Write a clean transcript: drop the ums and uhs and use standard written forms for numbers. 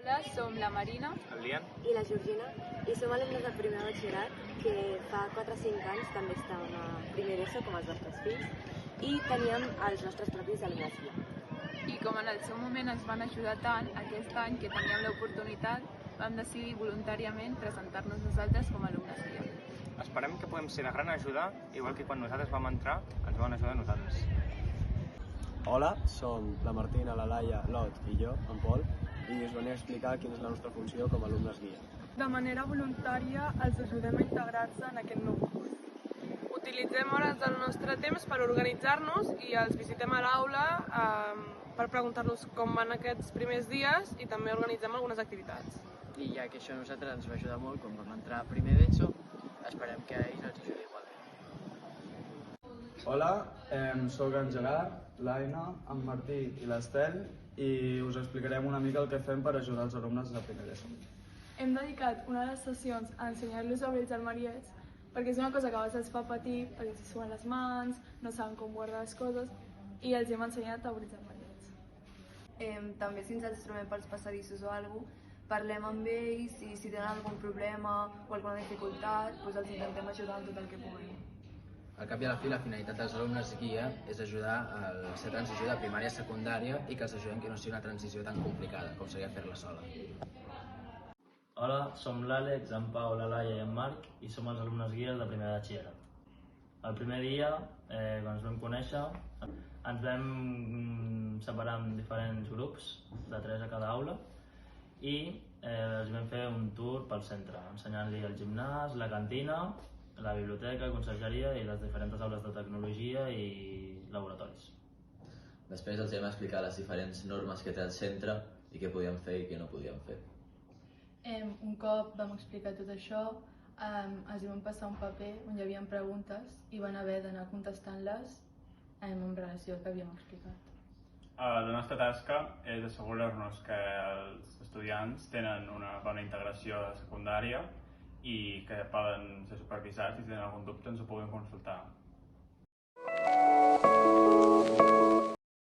Hola, som la Marina. El Lian? I la Georgina, i som alumnes del primer de batxillerat que fa 4 o 5 anys també estàvem a primer d'ESO com els vostres fills i teníem els nostres propis alumnes guia. I com en el seu moment ens van ajudar tant, aquest any que teníem l'oportunitat vam decidir voluntàriament presentar-nos nosaltres com a alumnes guia. Esperem que puguem ser de gran ajuda, igual que quan nosaltres vam entrar, ens van ajudar a nosaltres. Hola, som la Martina, la Laia, l'Ot i jo, en Pol, i us venia a explicar quina és la nostra funció com a alumnes guia. De manera voluntària els ajudem a integrar-se en aquest nou curs. Utilitzem hores del nostre temps per organitzar-nos i els visitem a l'aula per preguntar-los com van aquests primers dies i també organitzem algunes activitats. I ja que això a nosaltres ens va ajudar molt quan vam entrar a primer d'ESO, esperem que a ells els ajudi igualment. Hola, soc en Gerard, l'Aina, en Martí i l'Estel i us explicarem una mica el que fem per ajudar els alumnes de primer d'ESO. Hem dedicat una de les sessions a ensenyar-los a obrir els armariets perquè és una cosa que a vegades els fa patir perquè s'hi suen les mans, no saben com guardar les coses i els hem ensenyat a obrir els armariets. També si ens trobem pels passadissos o alguna cosa, parlem amb ells i si tenen algun problema o alguna dificultat, doncs els intentem ajudar en tot el que puguem. Al cap i a la fi, la finalitat dels alumnes guia és ajudar a la seva transició de primària a secundària i que els ajudem que no sigui una transició tan complicada com seria fer-la sola. Hola, som l'Àlex, en Pau, la Laia i en Marc i som els alumnes guies de primer de batxillerat. El primer dia, quan ens vam conèixer, ens vam separar en diferents grups, de 3 a cada aula, i els vam fer un tour pel centre, ensenyant-li el gimnàs, la cantina, la biblioteca, consergeria i les diferents aules de tecnologia i laboratoris. Després els vam explicar les diferents normes que té el centre i què podíem fer i què no podíem fer. Un cop vam explicar tot això, els vam passar un paper on hi havia preguntes i van haver d'anar contestant-les en relació al que havíem explicat. La nostra tasca és assegurar-nos que els estudiants tenen una bona integració secundària i que poden ser supervisats i si tenen algun dubte ens ho puguin consultar.